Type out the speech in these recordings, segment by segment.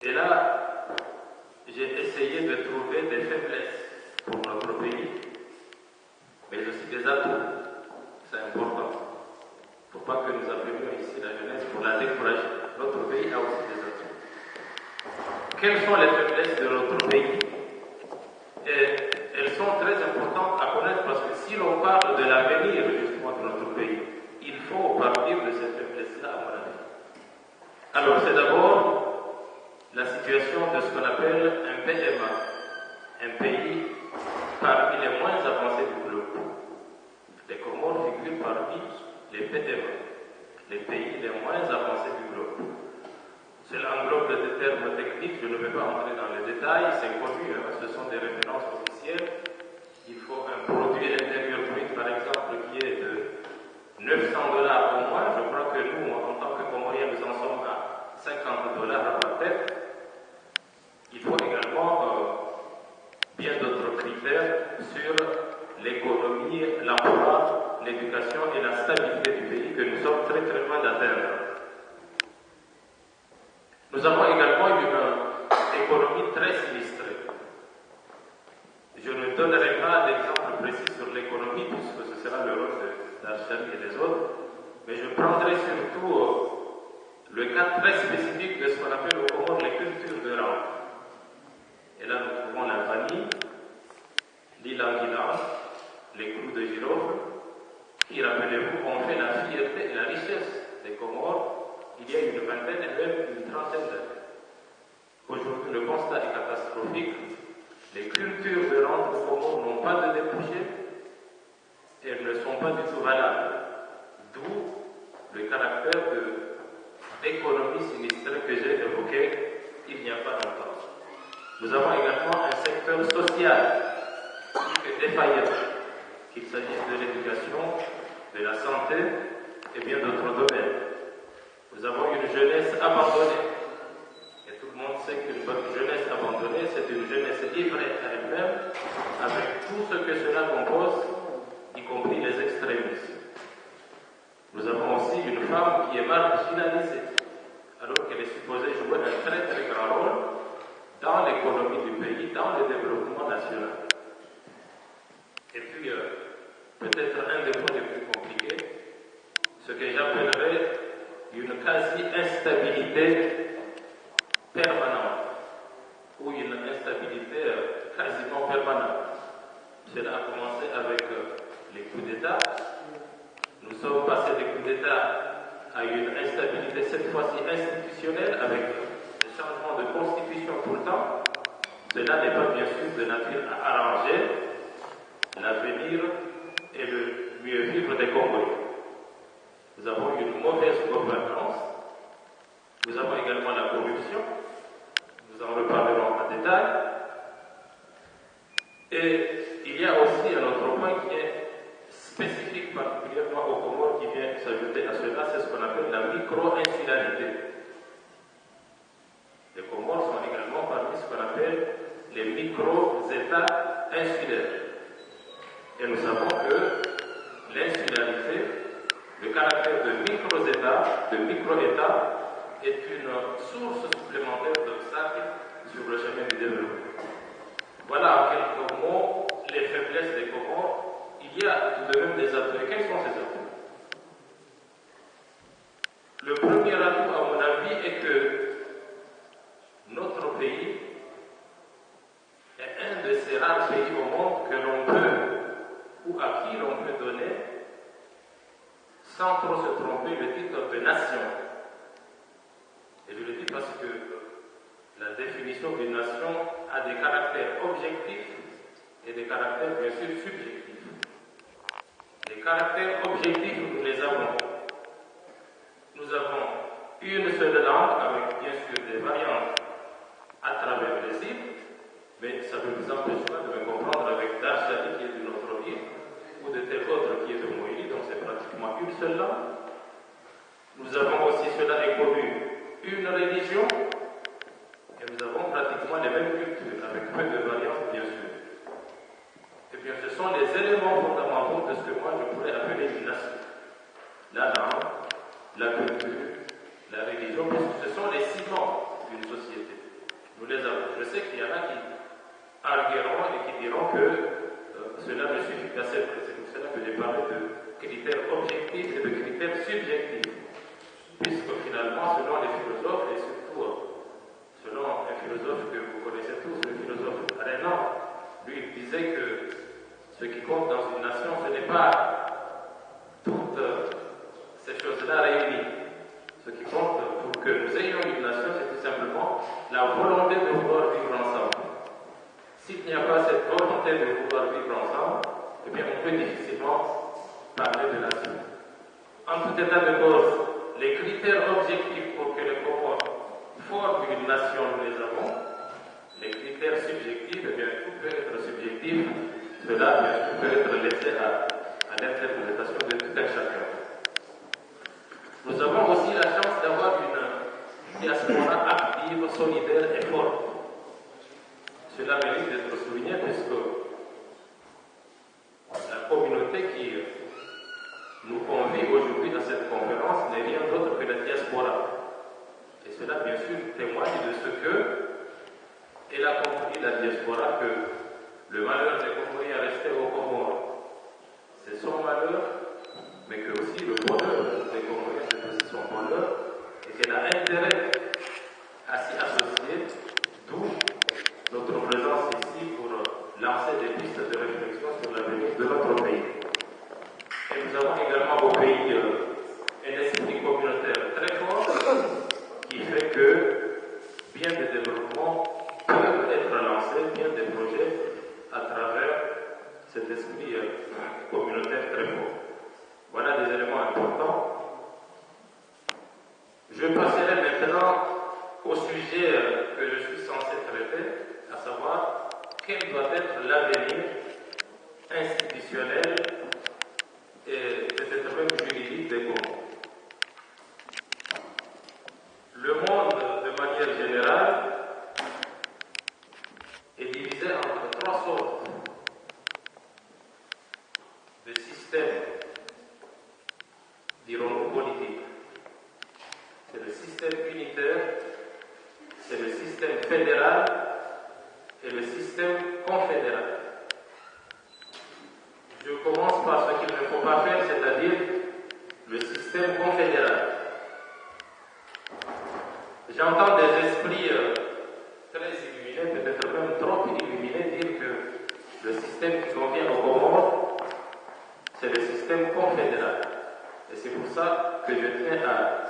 Et là, j'ai essayé de trouver des faiblesses pour notre pays, mais aussi des atouts. C'est important. Il ne faut pas que nous appelions ici la jeunesse pour la décourager. Notre pays a aussi des atouts. Quelles sont les faiblesses de notre pays? Et elles sont très importantes à connaître parce que si l'on parle de l'avenir justement de notre pays, il faut partir de ces faiblesses-là, à mon avis. Alors, c'est d'abord la situation de ce qu'on appelle un PMA, un pays parmi les moins avancés du globe. Les Comores figurent parmi les PMA, les pays les moins avancés du globe. Cela englobe des termes techniques, je ne vais pas entrer dans les détails, c'est connu, hein, ce sont des références officielles. Il faut un produit intérieur brut, par exemple, qui est de $900 au moins. Je crois que nous, en tant que Comoriens, nous en sommes à $50 par tête. Il faut également bien d'autres critères sur l'économie, l'emploi, l'éducation et la stabilité du pays que nous sommes très très loin d'atteindre. Nous avons également une économie très sinistrée. Je ne donnerai pas d'exemple précis sur l'économie puisque ce sera le rôle d'Archali et des autres, mais je prendrai surtout le cas très spécifique de ce qu'on appelle au Comores les cultures de rente. Et là, nous trouvons la vanille, l'ilang-ilang, les clous de girofle, qui, rappelez-vous, ont fait la fierté et la richesse des Comores il y a une vingtaine et même une trentaine d'années. Aujourd'hui, le constat est catastrophique. Les cultures de rente aux Comores n'ont pas de débouchés et elles ne sont pas du tout valables. D'où le caractère d'économie sinistrée que j'ai évoqué il n'y a pas longtemps. Nous avons également un secteur social qui est défaillant, qu'il s'agisse de l'éducation, de la santé et bien d'autres domaines. Nous avons une jeunesse abandonnée. Et tout le monde sait qu'une jeunesse abandonnée, c'est une jeunesse livrée à elle-même, avec tout ce que cela compose, y compris les extrémistes. Nous avons aussi une femme qui est marginalisée, alors qu'elle est supposée jouer un très très grand rôle dans l'économie du pays, dans le développement national. Et puis, peut-être un des points les plus compliqués, ce que j'appellerais une quasi-instabilité permanente, ou une instabilité quasiment permanente. Cela a commencé avec les coups d'État. Nous sommes passés des coups d'État à une instabilité, cette fois-ci institutionnelle, avec des changements de constitution tout le temps. Cela n'est pas bien sûr de nature à arranger l'avenir et le mieux vivre des Congolais. Nous avons une mauvaise gouvernance, nous avons également la corruption, nous en reparlerons en détail, et il y a aussi un autre point qui est spécifique particulièrement aux Comores qui vient s'ajouter à cela, c'est ce qu'on appelle la micro-insularité. Les Comores sont également parmi ce qu'on appelle les micro-États insulaires. Et nous savons que l'insularité, le caractère de micro-État, est une source supplémentaire d'obstacles sur le chemin du développement. Voilà en quelques mots les faiblesses des Comores. Il y a tout de même des atouts. Et quels sont ces atouts? Le premier atout, à mon avis, est que notre pays est un de ces rares pays au monde que l'on peut, ou à qui l'on peut donner, sans trop se tromper, le titre de nation. Et je le dis parce que la définition d'une nation a des caractères objectifs et des caractères bien sûr subjectifs. Les caractères objectifs, nous les avons. Nous avons une seule langue avec bien sûr des variantes à travers les cibles, mais ça ne vous empêche pas de me comprendre avec Darchali qui est d'une autre ville ou de tel autre qui est de Moïli, donc c'est pratiquement une seule langue. Nous avons aussi, cela est connu, une religion, et nous avons pratiquement les mêmes cultures, avec peu de variantes bien sûr. Et bien ce sont les éléments fondamentaux de ce que moi je pourrais appeler une nation. La langue, la culture, la religion, puisque ce sont les ciments d'une société. Nous les avons. Je sais qu'il y en a qui argueront et qui diront que cela ne suffit pas. C'est pour cela que j'ai parlé de critères objectifs et de critères subjectifs. Puisque finalement, selon les philosophes, et surtout selon un philosophe que vous connaissez tous, le philosophe Renan, lui il disait que ce qui compte dans une nation, ce n'est pas toutes ces choses-là réunies. Ce qui compte pour que nous ayons une nation, c'est tout simplement la volonté de vouloir vivre ensemble. S'il n'y a pas cette volonté de vouloir vivre ensemble, eh bien on peut difficilement parler de nation. En tout état de cause, les critères objectifs pour que les Comores forment une nation, nous les avons. Les critères subjectifs, eh bien tout peut être subjectif. Cela, bien sûr, peut être laissé à l'interprétation de tout un chacun. Nous avons aussi la chance d'avoir une diaspora active, solidaire et forte. Cela mérite d'être souligné puisque la communauté qui nous convie aujourd'hui dans cette conférence n'est rien d'autre que la diaspora. Et cela, bien sûr, témoigne de ce que elle a compris, la diaspora, que le malheur des Comoriens restait aux Comores. C'est son malheur, mais que aussi le bonheur des Comoriens, c'est aussi son bonheur, et qu'elle a intérêt à s'y associer, d'où notre présence ici pour lancer des pistes de réflexion sur l'avenir de notre pays. Et nous avons également au pays un esprit communautaire très fort qui fait que bien des développements peuvent être lancés, bien des projets à travers cet esprit communautaire très fort. Voilà des éléments importants. Je passerai maintenant au sujet que je suis censé traiter, à savoir quel doit être l'avenir institutionnel et peut-être même juridique des Comores. Le monde, de manière générale, est divisé entre trois sortes de systèmes, dirons-nous, politiques. C'est le système unitaire, c'est le système fédéral et le système confédéral. Je commence par ce qu'il ne faut pas faire, c'est-à-dire le système confédéral. J'entends des esprits très illuminés, peut-être même trop illuminés, dire que le système qui convient aux Comores, c'est le système confédéral. Et c'est pour ça que je tiens à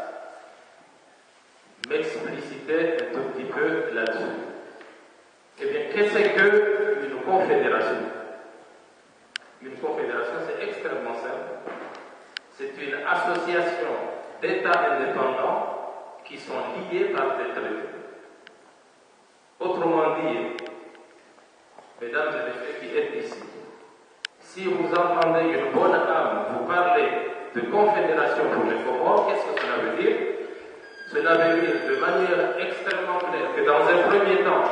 m'expliciter un tout petit peu là-dessus. Eh bien, qu'est-ce qu'une confédération? Une confédération, c'est extrêmement simple. C'est une association d'États indépendants qui sont liés par des traités. Autrement dit, mesdames et messieurs qui êtes ici, si vous entendez une bonne âme vous parler de confédération pour les Comores, qu'est-ce que cela veut dire? Cela veut dire de manière extrêmement claire que dans un premier temps,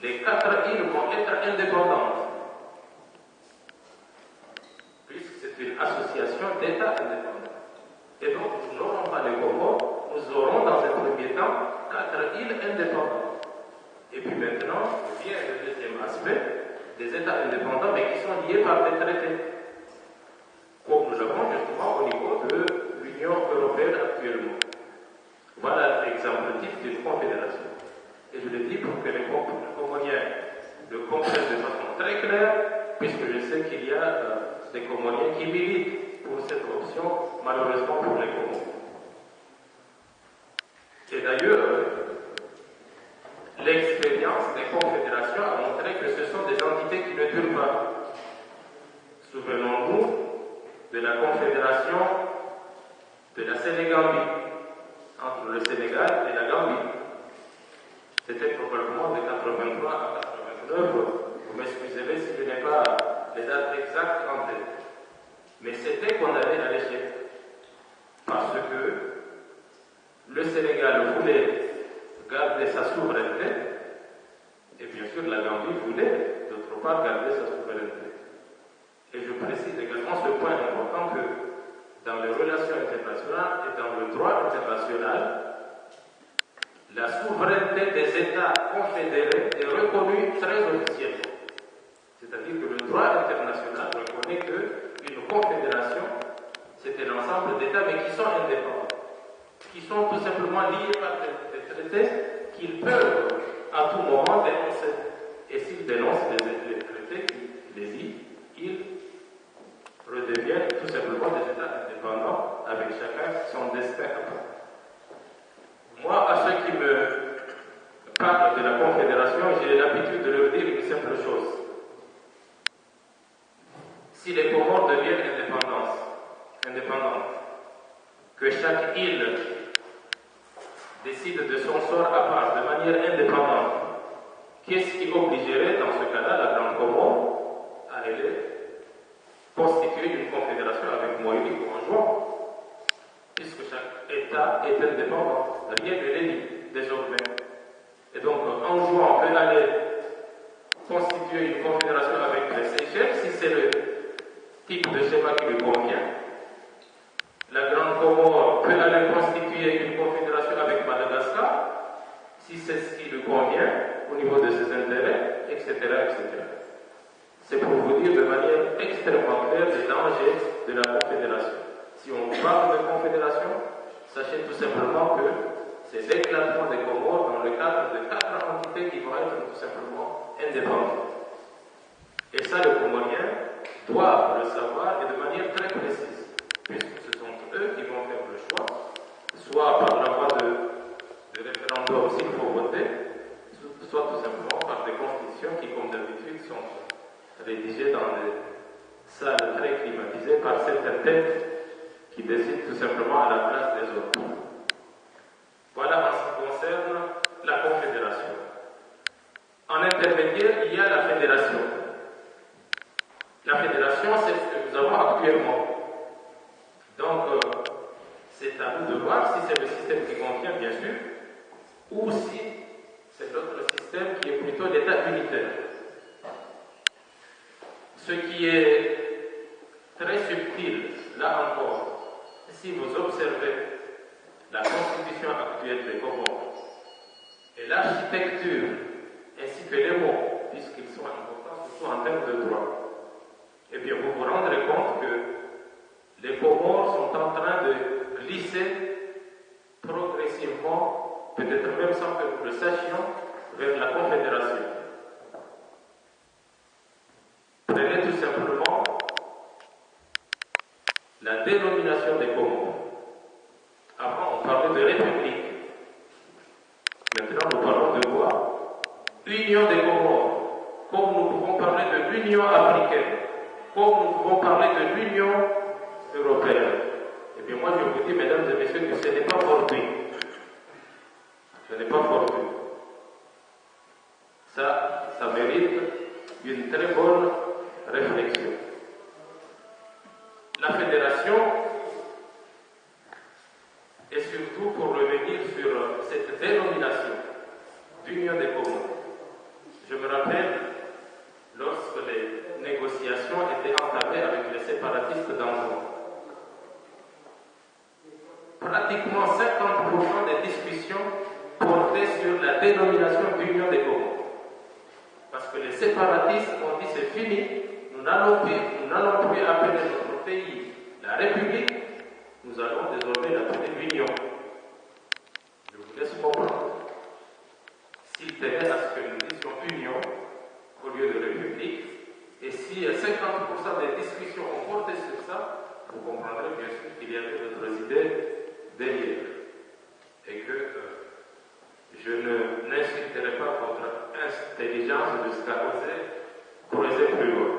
les 4 îles vont être indépendantes, puisque c'est une association d'États indépendants. Et donc, nous n'aurons pas les Comores, nous aurons dans un premier temps 4 îles indépendantes. Et puis maintenant, vient le deuxième aspect, des États indépendants, mais qui sont liés par des traités, comme nous l'avons justement au niveau de l'Union européenne actuellement. Voilà l'exemple type d'une confédération. Et je le dis pour que les Comoriens le comprennent de façon très claire, puisque je sais qu'il y a des Comoriens qui militent pour cette option, malheureusement pour les Comores. Et d'ailleurs, l'expérience des confédérations a montré que ce sont des entités qui ne durent pas. Souvenons-nous de la confédération de la Sénégambie, entre le Sénégal et la Gambie. C'était probablement de 83 à 89, vous m'excuserez si je n'ai pas les dates exactes en tête. Mais c'était condamné à l'échec. Parce que le Sénégal voulait garder sa souveraineté, et bien sûr la Gambie voulait d'autre part garder sa souveraineté. Et je précise également ce point important que dans les relations internationales et dans le droit international, la souveraineté des États confédérés est reconnue très officiellement. C'est-à-dire que le droit international reconnaît qu'une confédération, c'était l'ensemble d'États, mais qui sont indépendants, qui sont tout simplement liés par des traités qu'ils peuvent à tout moment dénoncer. Et s'ils dénoncent les traités qui les lient, ils redeviennent tout simplement des États indépendants, avec chacun son destin à part. Moi, à ceux qui me parlent de la Confédération, j'ai l'habitude de leur dire une simple chose. Si les Comores deviennent indépendantes, que chaque île décide de son sort à part, de manière indépendante, qu'est-ce qui obligerait dans ce cas-là la Grande Comore à aller constituer une confédération avec Moïli ou en jouant, puisque chaque État est indépendant, rien ne les lie désormais. Et donc, en jouant, on peut aller constituer une confédération avec les Seychelles, si c'est le type de schéma qui lui convient. La Grande Comore peut aller constituer une confédération avec Madagascar, si c'est ce qui lui convient au niveau de ses intérêts, etc., etc. C'est pour vous dire de manière extrêmement claire les dangers de la confédération. Si on parle de confédération, sachez tout simplement que c'est l'éclatement des Comores dans le cadre de 4 entités qui vont être tout simplement indépendantes. Et ça, les Comoriens doivent le savoir et de manière très précise, puisque ce sont eux qui vont faire le choix, soit par la voie de référendum s'il faut voter, soit tout simplement par des constitutions qui, comme d'habitude, sont rédigées dans des salles très climatisées par certaines têtes qui décident tout simplement à la place des autres. Voilà en ce qui concerne la confédération. En intermédiaire, il y a la fédération. La fédération, c'est ce que nous avons actuellement. Donc, c'est à nous de voir si c'est le système qui convient, bien sûr, ou si c'est l'autre système qui est plutôt l'État unitaire. Ce qui est très subtil, là encore, si vous observez la constitution actuelle des Comores et l'architecture ainsi que les mots, puisqu'ils sont importants, surtout en termes de droit, eh bien vous vous rendrez compte que les Comores sont en train de glisser progressivement, peut-être même sans que nous le sachions, vers la confédération. Prenez tout simplement la dénomination des Comores. Avant, on parlait de république. Maintenant, nous parlons de quoi? Union des Comores. Comme nous pouvons parler de l'Union africaine, comme nous pouvons parler de l'Union européenne. Et bien moi, je vous dis, mesdames et messieurs, que ce n'est pas fortuit. Ce n'est pas fortuit. Ça mérite une très bonne réflexion. La fédération, et surtout pour revenir sur cette dénomination d'Union des Comores. Je me rappelle, lorsque les négociations étaient entamées avec les séparatistes d'Angola, pratiquement 50% des discussions portaient sur la dénomination d'Union des Comores. Parce que les séparatistes ont dit c'est fini, nous n'allons plus appeler notre pays la République, nous allons désormais l'appeler l'Union. Je vous laisse comprendre. S'ils tenaient à ce que nous disions Union au lieu de République, et si 50% des discussions ont porté sur ça, vous comprendrez bien sûr qu'il y avait d'autres idées derrière. Et que je n'insulterai pas votre intelligence jusqu'à oser creuser plus loin.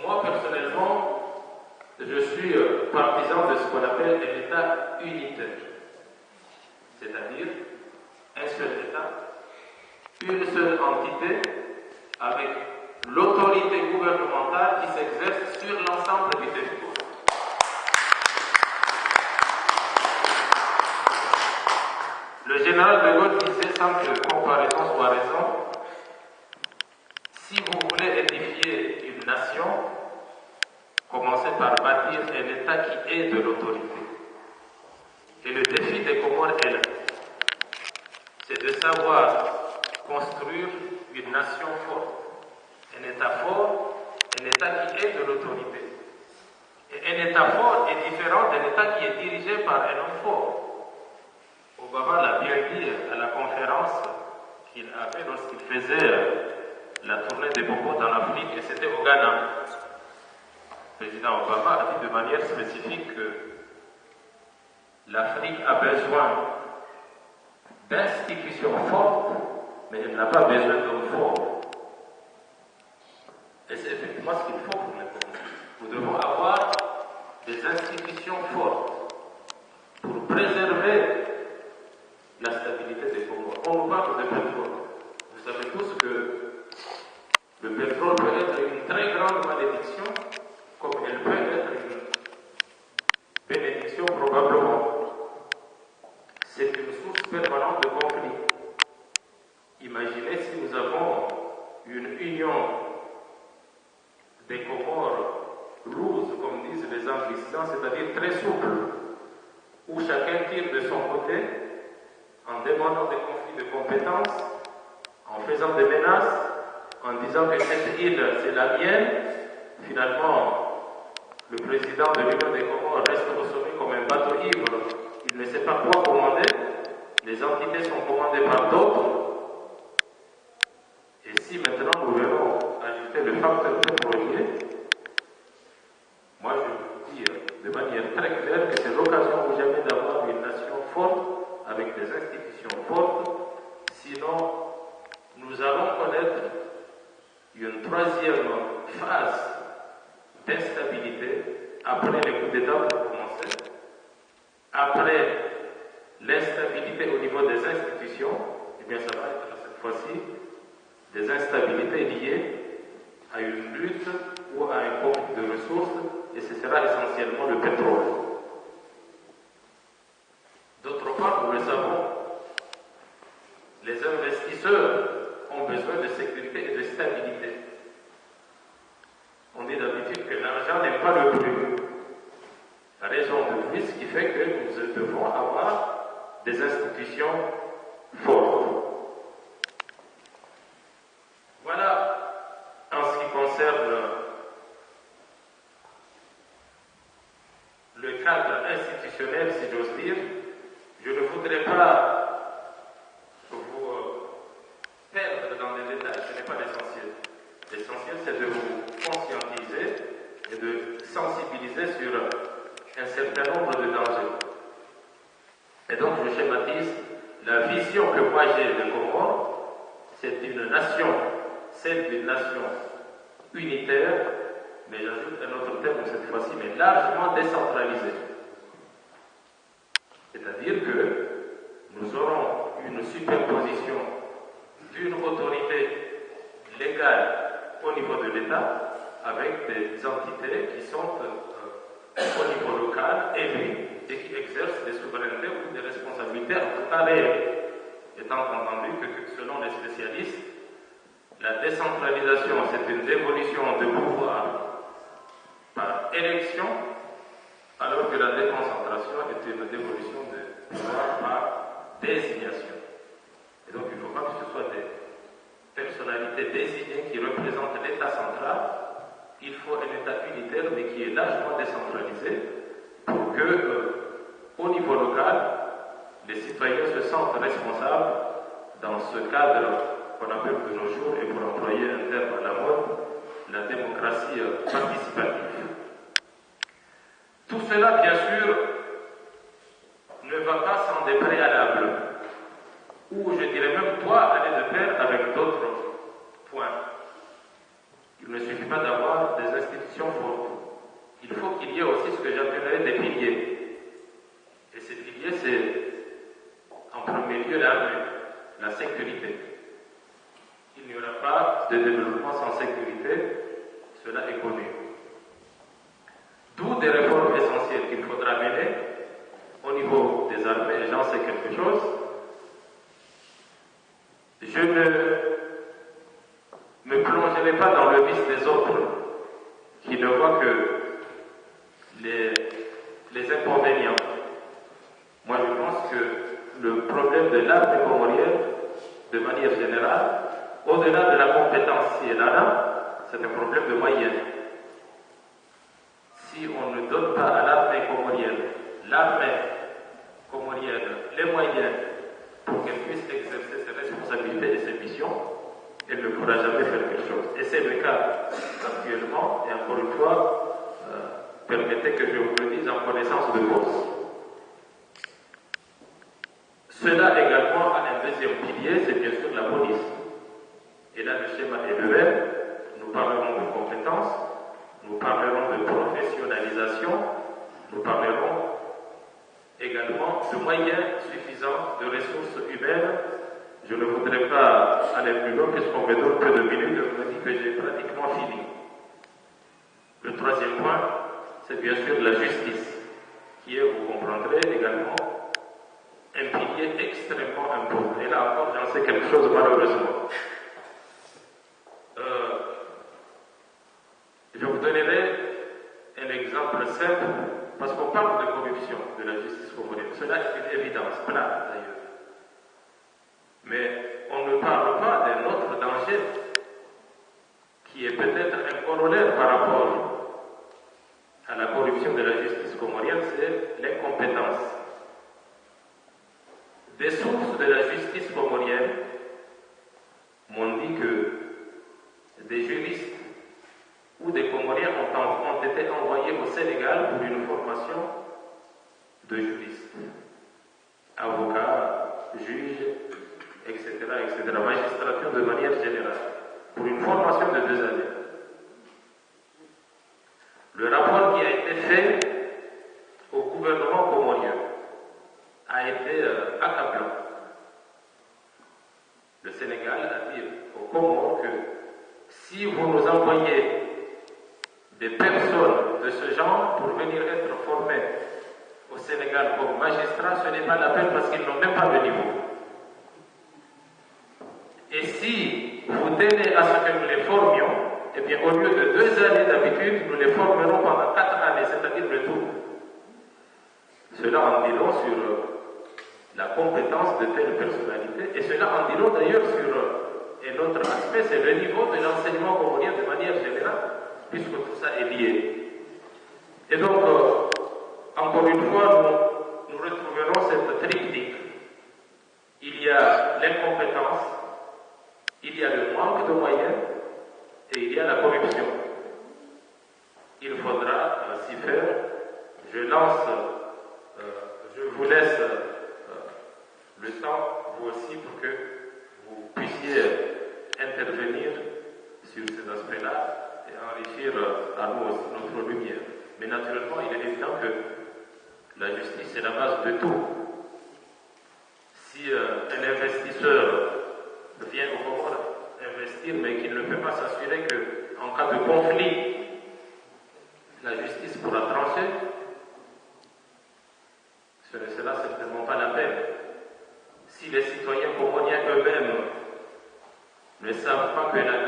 Moi, personnellement, je suis partisan de ce qu'on appelle un État unitaire. C'est-à-dire un seul État, une seule entité, avec l'autorité gouvernementale qui s'exerce sur l'ensemble du territoire. Le général de Gaulle disait, sans que comparaison soit raison, si vous voulez édifier une nation, commencez par bâtir un État qui ait de l'autorité. Et le défi des c'est de savoir construire une nation forte. Un État fort, un État qui est de l'autorité. Et un État fort est différent d'un État qui est dirigé par un homme fort. Obama l'a bien dit à la conférence qu'il avait lorsqu'il faisait la tournée des bobos dans l'Afrique, et c'était au Ghana. Le président Obama a dit de manière spécifique que l'Afrique a besoin d'institutions fortes, mais elle n'a pas besoin d'hommes forts. Et c'est effectivement ce qu'il faut pour le Congo. Nous devons avoir des institutions fortes pour préserver la stabilité des Comores. On nous parle de pétrole. Vous savez tous que le pétrole peut être une très grande malédiction, comme elle peut être une bénédiction probablement. C'est une source permanente de conflit. Imaginez si nous avons une union des Comores loose, comme disent les anglicisants, c'est-à-dire très souple, où chacun tire de son côté, en demandant des conflits de compétences, en faisant des menaces, en disant que cette île, c'est la mienne. Finalement, le président de l'Union des Comores reste au sommet comme un bateau ivre. Il ne sait pas quoi commander. Les entités sont commandées par d'autres. Et si maintenant nous venons ajouter le facteur pétrolier, moi je veux vous dire de manière très claire que c'est l'occasion ou jamais d'avoir une nation forte avec des institutions fortes. Sinon, nous allons connaître une troisième phase d'instabilité après les coups d'État pour commencer, après l'instabilité au niveau des institutions. Eh bien ça va être cette fois-ci des instabilités liées à une lutte ou à un conflit de ressources, et ce sera essentiellement le pétrole. D'autre part, nous le savons, les investisseurs ont besoin de sécurité et de stabilité. On dit d'habitude que l'argent n'est pas le plus. Raison de plus, ce qui fait que nous devons avoir des institutions fortes. Voilà en ce qui concerne le cadre institutionnel, si j'ose dire. Je ne voudrais pas vous perdre dans les détails, ce n'est pas l'essentiel. L'essentiel, c'est de vous conscientiser et de sensibiliser sur un certain nombre de dangers. Et donc, je schématise la vision que moi j'ai de Comores, c'est une nation, celle d'une nation unitaire, mais j'ajoute un autre terme cette fois-ci, mais largement décentralisée. C'est-à-dire que nous aurons une superposition d'une autorité légale au niveau de l'État avec des entités qui sont au niveau local, élues et qui exercent des souverainetés ou des responsabilités en tout cas réelles. Étant entendu que selon les spécialistes, la décentralisation, c'est une dévolution de pouvoir par élection, alors que la déconcentration est une dévolution de pouvoir par désignation. Et donc il ne faut pas que ce soit des personnalités désignées qui représentent l'État central. Il faut un État unitaire, mais qui est largement décentralisé, pour que, au niveau local, les citoyens se sentent responsables dans ce cadre qu'on appelle de nos jours, et pour employer un terme à la mode, la démocratie participative. Tout cela, bien sûr, ne va pas sans des préalables, ou je dirais même doit aller de pair avec d'autres points. Il ne suffit pas d'avoir des institutions fortes. Il faut qu'il y ait aussi ce que j'appellerais des piliers. Et ces piliers, c'est en premier lieu l'armée, la sécurité. Il n'y aura pas de développement sans sécurité, cela est connu. D'où des réformes essentielles qu'il faudra mener au niveau des armées, et j'en sais quelque chose. Je ne me plongerai pas dans le vice des autres qui ne voient que les inconvénients. Moi, je pense que le problème de l'armée comorienne de manière générale, au-delà de la compétence, si elle en a, c'est un problème de moyens. Si on ne donne pas à l'armée comorienne les moyens pour qu'elle puisse exercer ses responsabilités et ses missions, elle ne pourra jamais faire quelque chose. Et c'est le cas actuellement, et encore une fois, permettez que je vous le dise en connaissance de cause. Cela également a un deuxième pilier, c'est bien sûr la police. Et là, le schéma est le même. Nous parlerons de compétences, nous parlerons de professionnalisation, nous parlerons également de moyens suffisants, de ressources humaines. Je ne voudrais pas aller plus loin puisqu'on me donne peu de minutes, je me dis que j'ai pratiquement fini. Le troisième point, c'est bien sûr la justice, qui est, vous comprendrez également, un pilier extrêmement important. Et là encore, j'en sais quelque chose malheureusement. Je vous donnerai un exemple simple, parce qu'on parle de corruption de la justice comorienne. Cela est une évidence, plate d'ailleurs. Mais on ne parle pas d'un autre danger qui est peut-être un corollaire par rapport à la corruption de la justice comorienne, c'est l'incompétence. Des sources de la justice comorienne m'ont dit que des juristes ou des Comoriens ont été envoyés au Sénégal pour une formation de juristes, avocats, juges, etc., magistrature de manière générale, pour une formation de 2 années. Le rapport qui a été fait au gouvernement comorien a été accablant. Le Sénégal a dit aux Comores que si vous nous envoyez des personnes de ce genre pour venir être formées au Sénégal comme magistrats, ce n'est pas la peine parce qu'ils n'ont même pas de niveau. Et si vous tenez à ce que nous les formions, eh bien au lieu de 2 années d'habitude, nous les formerons pendant 4 années, c'est-à-dire le tout. Cela en dit long sur la compétence de telle personnalité, et cela en dit long d'ailleurs sur un autre aspect, c'est le niveau de l'enseignement comorien de manière générale, puisque tout ça est lié. Et donc, encore une fois, nous retrouverons cette triptyque. Il y a l'incompétence, il y a le manque de moyens, et il y a la corruption. Il faudra s'y faire. Je vous laisse le temps, vous aussi, pour que vous puissiez intervenir sur ces aspects-là et enrichir à nous aussi notre lumière. Mais naturellement, il est évident que la justice est la base de tout. Si un investisseur vient au Comores investir, mais qu'il ne peut pas s'assurer qu'en cas de conflit, la justice pourra trancher, ce ne sera certainement pas la peine. Si les citoyens comoriens eux-mêmes ne savent pas que la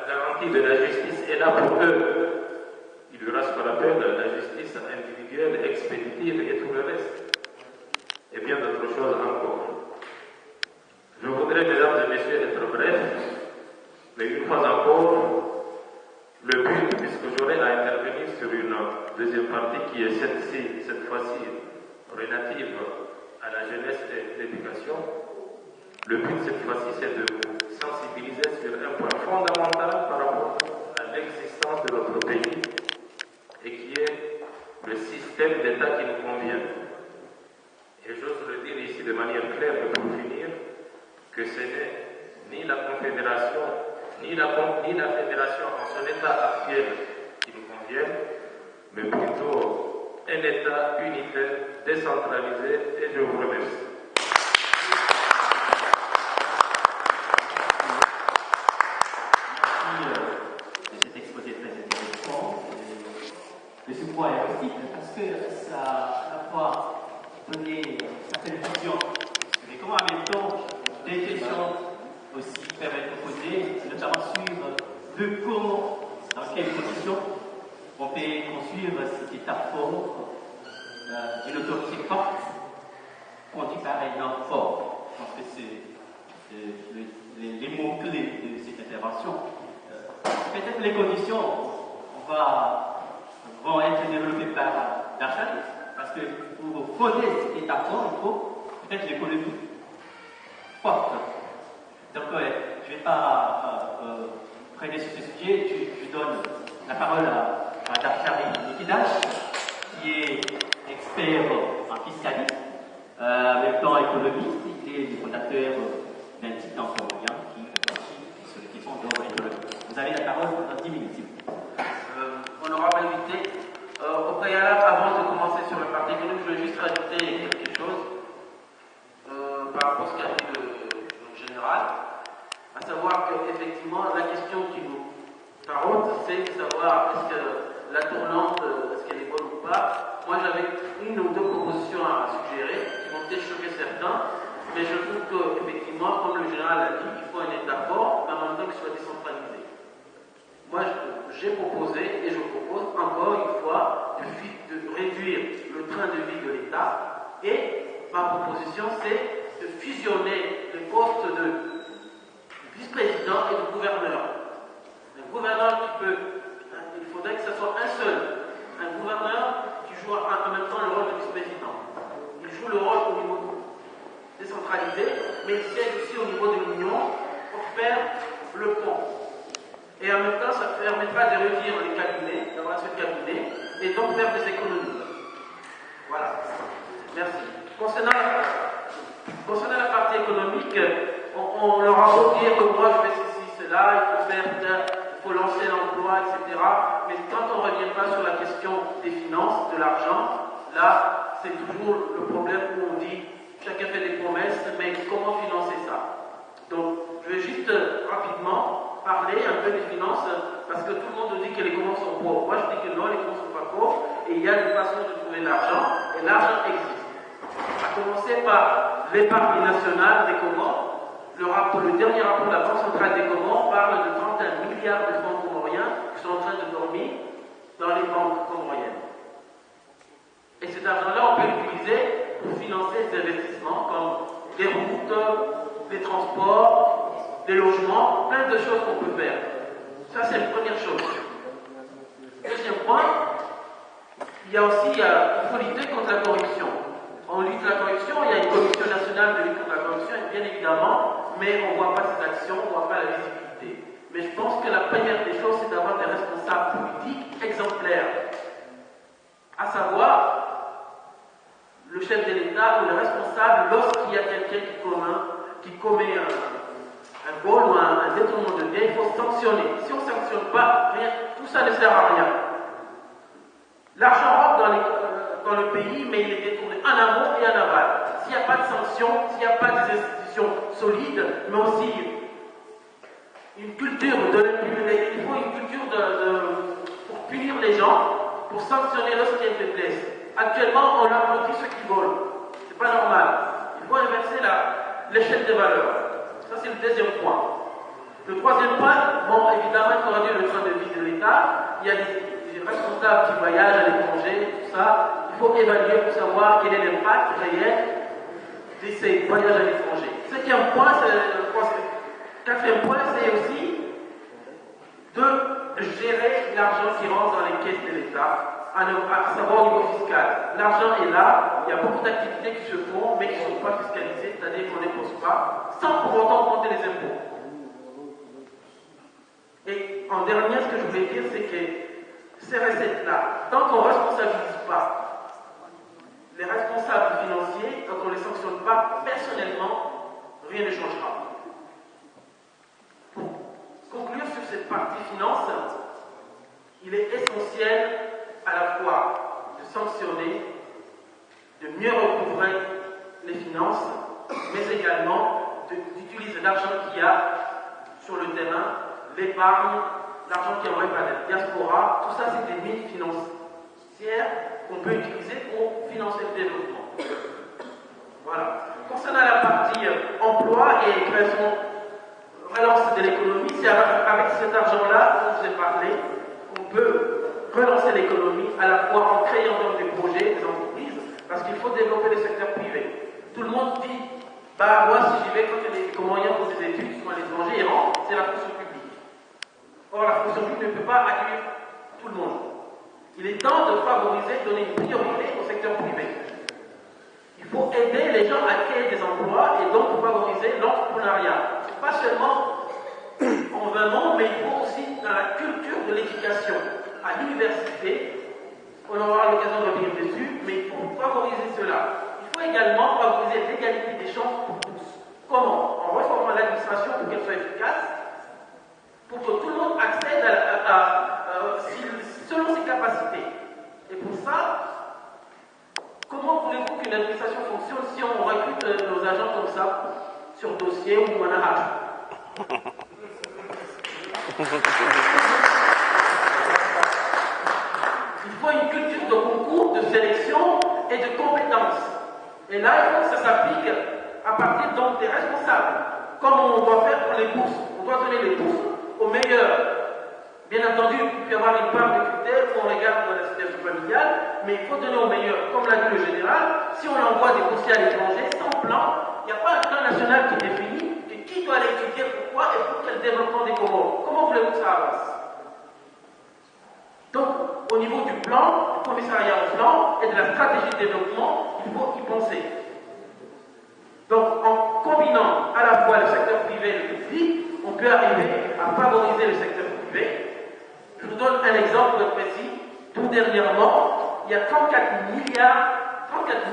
garantie de la justice est là pour eux, il y aura ce qu'on appelle la justice individuelle, expéditive et tout le reste. Et bien d'autres choses encore. Je voudrais, mesdames et messieurs, être bref, mais une fois encore, le but, puisque j'aurai à intervenir sur une deuxième partie qui est cette fois-ci relative à la jeunesse et l'éducation, le but cette fois-ci c'est de vous sensibiliser sur un point fondamental par rapport à l'existence de notre pays et qui est le système d'État qui nous convient. Et j'ose le dire ici de manière claire et pour finir, que ce n'est ni la Confédération, ni la Fédération en son état actuel qui nous conviennent, mais plutôt un État unitaire, décentralisé, et je vous remercie. Merci de cet exposé très intéressant. De ce point est possible parce que ça a à la fois donné certaines visions, mais comment en même temps des questions aussi peuvent être posées, notamment sur comment, dans quelles conditions on peut construire cet état fort, une autorité forte, conduit par un homme fort. Je pense que c'est les mots-clés de cette intervention. Peut-être les conditions vont être développées par Darshani, parce que pour fonder cet état fort, il faut peut-être l'économie forte. Donc, je ne vais pas traiter sur ce sujet. Je donne la parole à Darshani Nikidash, qui est expert en fiscalisme, en même temps économiste. Il est le fondateur d'un site d'entrepreneur qui réfléchit sur les questions d'ordre économique. Vous avez la parole pendant 10 minutes. Honorable invité, au préalable, avant de commencer sur la partie économique, je voulais juste rajouter quelque chose par rapport à ce qu'a dit le général, à savoir qu'effectivement, la question qui nous taraude, c'est de savoir est-ce que la tournante, est-ce qu'elle est bonne ou pas. Moi, j'avais une ou deux propositions à suggérer qui vont peut-être choquer certains, mais je trouve qu'effectivement, comme le général l'a dit, il faut un État fort, mais en même temps qu'il soit décentralisé. Moi, j'ai proposé, et je propose encore une fois, de réduire le train de vie de l'État, et ma proposition, c'est de fusionner les postes de vice-président et de gouverneur. Un gouverneur il faudrait que ce soit un seul, un gouverneur qui joue en même temps le rôle de vice-président. Il joue le rôle au niveau décentralisé, mais il siège aussi au niveau de l'Union pour faire le pont. Et en même temps, ça permettra de réduire les cabinets, d'avoir ce cabinet, et donc faire des économies. Voilà. Merci. Concernant la partie économique, on leur a beau dire que moi je fais ceci, cela, il faut lancer l'emploi, etc. Mais quand on ne revient pas sur la question des finances, de l'argent, là, c'est toujours le problème où on dit chacun fait des promesses, mais comment financer ça? Donc, je vais juste rapidement parler un peu des finances, parce que tout le monde dit que les Comores sont pauvres. Moi, je dis que non, les Comores ne sont pas pauvres, et il y a des façons de trouver de l'argent, et l'argent existe. À commencer par l'épargne nationale des Comores. Le dernier rapport de la Banque centrale des Comores parle de 31 milliards de francs comoriens qui sont en train de dormir dans les banques comoriennes. Et cet argent-là, on peut l'utiliser pour financer des investissements comme des routes, des transports, des logements, plein de choses qu'on peut faire. Ça, c'est la première chose. Deuxième point, il faut lutter contre la corruption. On lutte contre la corruption, il y a une commission nationale de lutte contre la corruption, bien évidemment, mais on ne voit pas cette action, on ne voit pas la visibilité. Mais je pense que la première des choses, c'est d'avoir des responsables politiques exemplaires. À savoir, le chef de l'État ou le responsable, lorsqu'il y a quelqu'un qui commet un vol ou un détournement de dette, il faut sanctionner. Si on ne sanctionne pas, rien, tout ça ne sert à rien. L'argent rentre dans le pays, mais il est détourné en amont et en aval. S'il n'y a pas de sanctions, s'il n'y a pas des institutions solides, mais aussi une culture de l'impunité, il faut une culture pour punir les gens, pour sanctionner lorsqu'il y a une faiblesse. Actuellement, on applaudit ceux qui volent. C'est pas normal. Il faut inverser l'échelle des valeurs. Ça, c'est le deuxième point. Le troisième point, bon, évidemment, il faut réduire le train de vie de l'État. Il y a des responsables qui voyagent à l'étranger, tout ça. Il faut évaluer pour savoir quel est l'impact réel de ces voyages à l'étranger. Quatrième point, c'est aussi de gérer l'argent qui rentre dans les caisses de l'État, à savoir au niveau fiscal. L'argent est là, il y a beaucoup d'activités qui se font, mais qui ne sont pas fiscalisées, c'est-à-dire qu'on n'impose pas, sans pour autant augmenter les impôts. Et en dernier, ce que je voulais dire, c'est que ces recettes-là, tant qu'on ne responsabilise pas les responsables financiers, quand on ne les sanctionne pas personnellement, rien ne changera. Pour conclure sur cette partie finance, il est essentiel à la fois de sanctionner, de mieux recouvrer les finances, mais également d'utiliser l'argent qu'il y a sur le terrain, l'épargne, l'argent qui est envoyé par la diaspora, tout ça c'est des mines financières qu'on peut utiliser pour financer le développement. Voilà. Concernant la partie emploi et création, relance de l'économie, c'est avec cet argent-là dont je vous ai parlé qu'on peut relancer l'économie à la fois en créant donc des projets, des entreprises, parce qu'il faut développer le secteur privé. Tout le monde dit, bah moi si j'y vais, quand les Comoriens font des études, sont à l'étranger, ils rentrent, c'est la fonction publique. Or la fonction publique ne peut pas accueillir tout le monde. Il est temps de favoriser, de donner une priorité au secteur privé. Il faut aider les gens à créer des emplois et donc favoriser l'entrepreneuriat. Pas seulement en 20 ans, mais il faut aussi dans la culture de l'éducation. À l'université, on aura l'occasion de revenir dessus, mais il faut favoriser cela. Il faut également favoriser l'égalité des chances pour tous. Comment? En reformant l'administration pour qu'elle soit efficace, pour que tout le monde accède selon ses capacités. Et pour ça, comment voulez-vous qu'une administration fonctionne si on recrute nos agents comme ça, sur dossier ou manage? Il faut une culture de concours, de sélection et de compétences. Et là, il faut que ça s'applique à partir donc des responsables. Comme on doit faire pour les bourses. On doit donner les bourses aux meilleurs. Bien entendu, il peut y avoir une part de critères où on regarde dans la situation familiale, mais il faut donner aux meilleurs. Comme l'a dit le général, si on envoie des boursiers à l'étranger sans plan, il n'y a pas un plan national qui définit et qui doit aller étudier pourquoi et pour quel développement des Comores. Comment voulez-vous que ça avance? Donc, au niveau du plan, du commissariat au plan et de la stratégie de développement, il faut y penser. Donc, en combinant à la fois le secteur privé et le public, on peut arriver à favoriser le secteur privé. Je vous donne un exemple précis. Tout dernièrement, il y a 34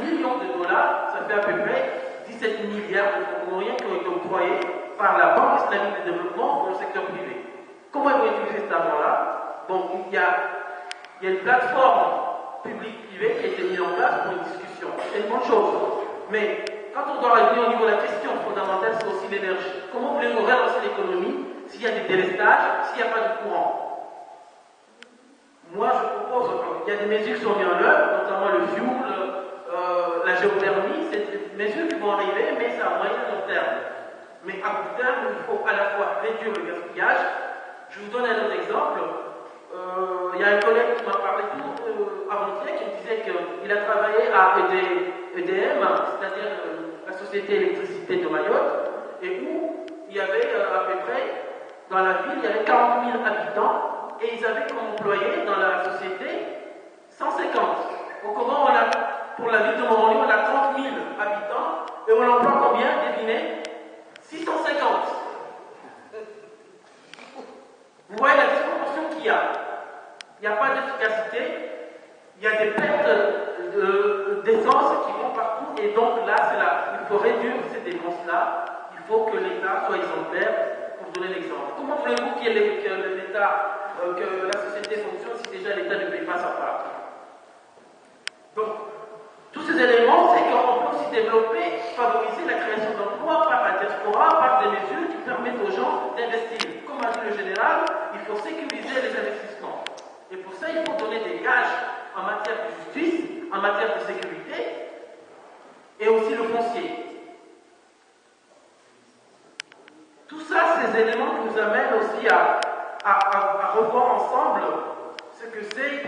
millions de dollars, ça fait à peu près 17 milliards de fonds comoriens qui ont été octroyés par la Banque islamique de développement pour le secteur privé. Comment ils vont utiliser cet argent-là? Bon, il y a une plateforme publique-privée qui a été mise en place pour une discussion. C'est une bonne chose. Mais quand on doit revenir au niveau de la question fondamentale, c'est aussi l'énergie. Comment voulez-vous relancer l'économie s'il y a des délestages, s'il n'y a pas de courant? Moi, je propose, il y a des mesures qui sont mises en œuvre, notamment le fuel, la géothermie, c'est des mesures qui vont arriver, mais c'est à moyen et long terme. Mais à court terme, il faut à la fois réduire le gaspillage. Je vous donne un autre exemple. Il y a un collègue qui m'a parlé avant-hier qui me disait qu'il a travaillé à EDM, c'est-à-dire la Société d'électricité de Mayotte, et où il y avait à peu près, dans la ville, il y avait 40 000 habitants, et ils avaient comme employés dans la société 150. Au Comore, pour la ville de Moroni, on a 30 000 habitants, et on emploie combien? Devinez? 650. Vous voyez la disproportion qu'il y a. Il n'y a pas d'efficacité, il y a des pertes d'essence qui vont partout, et donc là, il faut réduire ces dépenses-là, il faut que l'État soit exemplaire, pour donner l'exemple. Comment voulez-vous que l'État, que la société fonctionne si déjà l'État ne paye pas sa part? Donc, tous ces éléments, c'est qu'on peut aussi développer, favoriser la création d'emplois par la diaspora, par des mesures qui permettent aux gens d'investir. Comme a dit le général, il faut sécuriser les investissements. Et pour ça, il faut donner des gages en matière de justice, en matière de sécurité, et aussi le foncier. Tout ça, ces éléments qui nous amènent aussi à revoir ensemble ce que c'est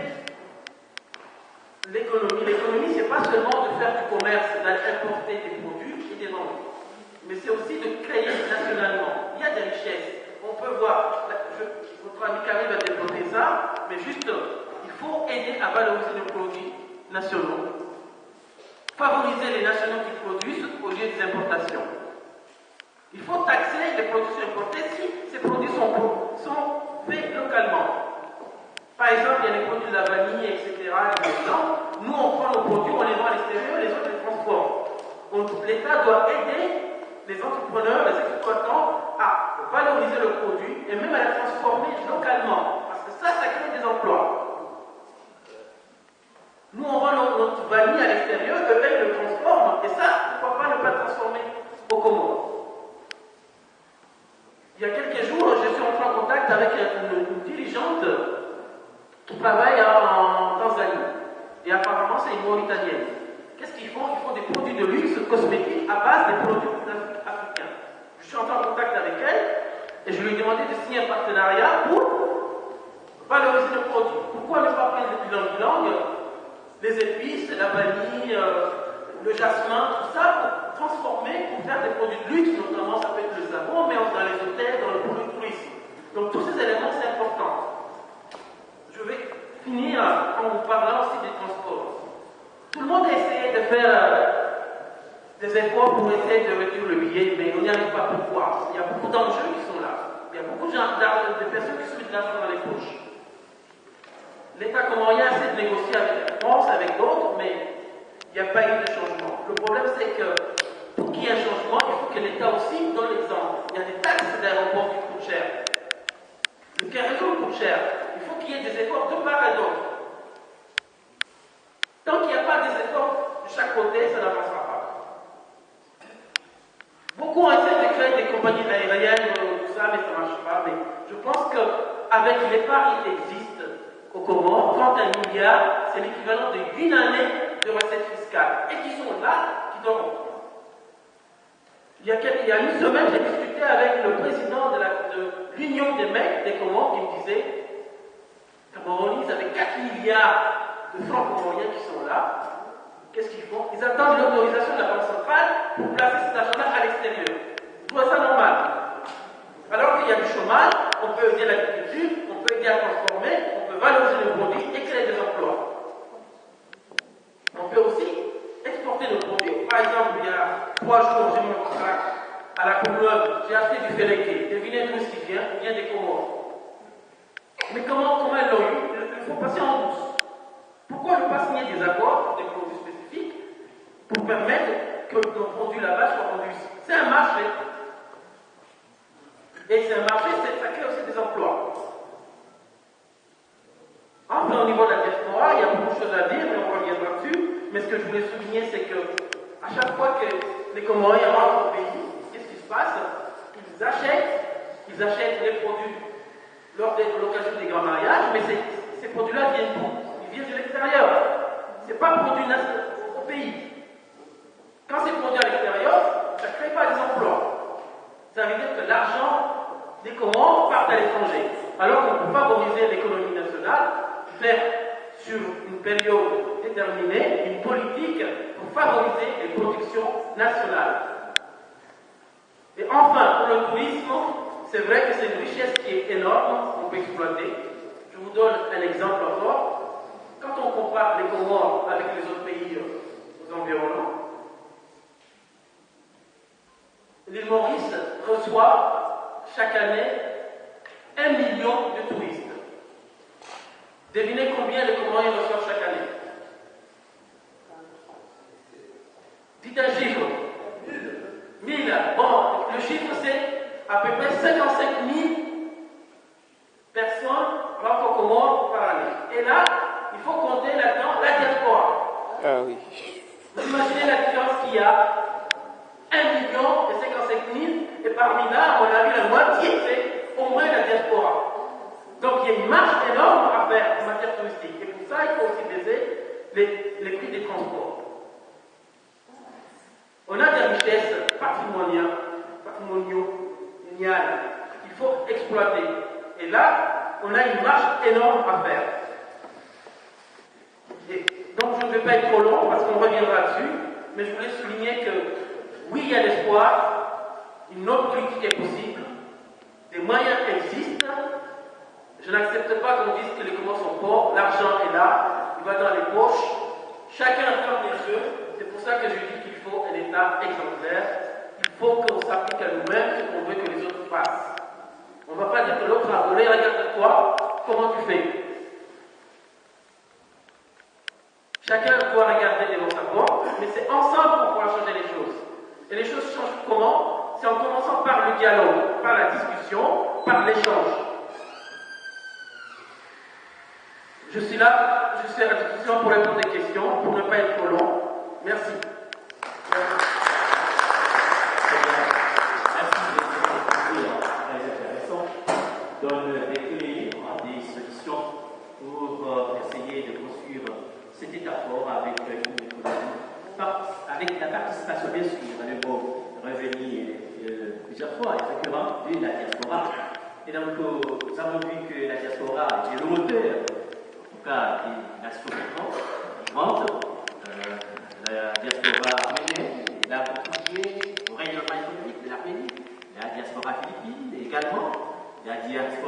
l'économie. L'économie, c'est pas seulement de faire du commerce, d'importer des produits et des vendre, mais c'est aussi de créer nationalement. Il y a des richesses. On peut voir, votre ami Karim va développer ça, mais juste, il faut aider à valoriser nos produits nationaux. Favoriser les nationaux qui produisent au lieu des importations. Il faut taxer les produits importés si ces produits sont faits localement. Par exemple, il y a les produits de la vanille, etc. Nous, on prend nos produits, on les vend à l'extérieur, les autres les transforment. L'État doit aider les entrepreneurs, les exploitants à valoriser le produit et même à le transformer localement. Parce que ça crée des emplois. Nous, on vend notre vanille à l'extérieur, eux, ils le transforment. Et ça, pourquoi pas ne pas le transformer au Comores? Il y a quelques jours, je suis entré en contact avec une dirigeante qui travaille en Tanzanie. Et apparemment, c'est une Mauritanienne. Qu'est-ce qu'ils font? Ils font des produits de luxe cosmétiques à base des produits africains. Je suis entré en contact avec elle et je lui ai demandé de signer un partenariat pour valoriser le produit. Pourquoi ne pas prendre des bilangues, les épices, la vanille, le jasmin, tout ça, produits de luxe, notamment ça peut être le savon, mais dans les hôtels, dans le tourisme. Donc tous ces éléments, c'est important. Je vais finir en vous parlant aussi des transports. Tout le monde a essayé de faire des efforts pour essayer de réduire le billet, mais on n'y arrive pas. Pourquoi? Il y a beaucoup d'enjeux qui sont là. Il y a beaucoup de personnes qui se mettent l'argent dans les poches. L'État comorien essaie de négocier avec la France, avec d'autres, mais il n'y a pas eu de changement. Le problème, c'est que pour qu'il y ait un changement, il faut que l'État aussi donne l'exemple. Il y a des taxes d'aéroport qui coûtent cher. Le carrefour coûte cher. Il faut qu'il y ait des efforts de part et d'autre. Tant qu'il n'y a pas des efforts de chaque côté, ça n'avancera pas. Beaucoup ont essayé de créer des compagnies aériennes, tout ça, mais ça ne marche pas. Mais je pense qu'avec l'épargne qui existe au Comores, 31 milliards, c'est l'équivalent d'une année de recettes fiscales. Et qui sont là, qui doivent reprendre. Il y a une semaine, j'ai discuté avec le président de l'Union des maires des Comores qui me disait Cameroun, ils avaient 4 milliards de francs comoriens qui sont là. Qu'est-ce qu'ils font? Ils attendent l'autorisation de la Banque centrale pour placer cet argent-là à l'extérieur. Je trouve ça normal. Alors qu'il y a du chômage, on peut aider l'agriculture, on peut aider à transformer, on peut valoriser le produit et créer des emplois. On peut aussi exporter nos produits. Par exemple, il y a 3 jours, j'ai mon contrat à la Courneuve, j'ai acheté du féléqué. Devinez d'où il vient des Comores. Mais comment ils l'ont eu? Il faut passer en douce. Pourquoi ne pas signer des accords pour des produits spécifiques pour permettre que nos produits là-bas soient vendus ici? C'est un marché. Et c'est un marché, ça crée aussi des emplois. Enfin, au niveau de la diaspora, il y a beaucoup de choses à dire, mais on reviendra dessus. Mais ce que je voulais souligner, c'est que à chaque fois que les Comoriens rentrent au pays, qu'est-ce qui se passe? Ils achètent les produits lors de l'occasion des grands mariages, mais ces produits-là viennent d'où? Ils viennent de l'extérieur. Ce n'est pas produit au pays. Quand c'est produit à l'extérieur, ça ne crée pas des emplois. Ça veut dire que l'argent des Comores part à l'étranger. Alors qu'on peut favoriser l'économie nationale, faire sur une période déterminée une politique pour favoriser les productions nationales. Et enfin, pour le tourisme, c'est vrai que c'est une richesse qui est énorme, qu'on peut exploiter. Je vous donne un exemple encore. Quand on compare les Comores avec les autres pays aux environnants, l'île Maurice reçoit chaque année 1 million de touristes. Devinez combien les Comoriens reçoivent chaque année? Dites un chiffre. 1000. Bon, le chiffre c'est à peu près 55 000 personnes rentrent aux Comores par année. Et là, il faut compter là-dedans la diaspora. Ah oui. Vous imaginez la différence qu'il y a? 1 million et 55 000, et parmi là, on a vu la moitié, c'est au moins la diaspora. Donc il y a une marge énorme à faire en matière touristique. Et pour ça, il faut aussi baisser les prix des transports. On a des richesses patrimoniales qu'il faut exploiter. Et là, on a une marge énorme à faire. Et donc je ne vais pas être trop long parce qu'on reviendra dessus, mais je voulais souligner que oui, il y a l'espoir, une autre politique est possible, des moyens existent. Je n'accepte pas qu'on dise que les Comores sont pauvres, l'argent est là, il va dans les poches, chacun ferme les yeux. C'est pour ça que je dis qu'il faut un État exemplaire. Il faut qu'on s'applique à nous-mêmes ce qu'on veut que les autres fassent. On ne va pas dire que l'autre a volé, regarde-toi, comment tu fais? Chacun doit regarder devant sa porte, mais c'est ensemble qu'on pourra changer les choses. Et les choses changent comment? C'est en commençant par le dialogue, par la discussion, par l'échange. Je suis là, je suis à la discussion pour répondre des questions, pour ne pas être trop long. Merci. Donne des clés, des solutions pour essayer de poursuivre cet état fort avec une économie, avec la participation bien sûr, le mot revenu plusieurs fois, est récurrent de la diaspora. Et donc nous avons vu que la diaspora est le moteur, en tout cas des nations migrantes, la diaspora arménienne, la contribué au règlement économique. également. La diaspora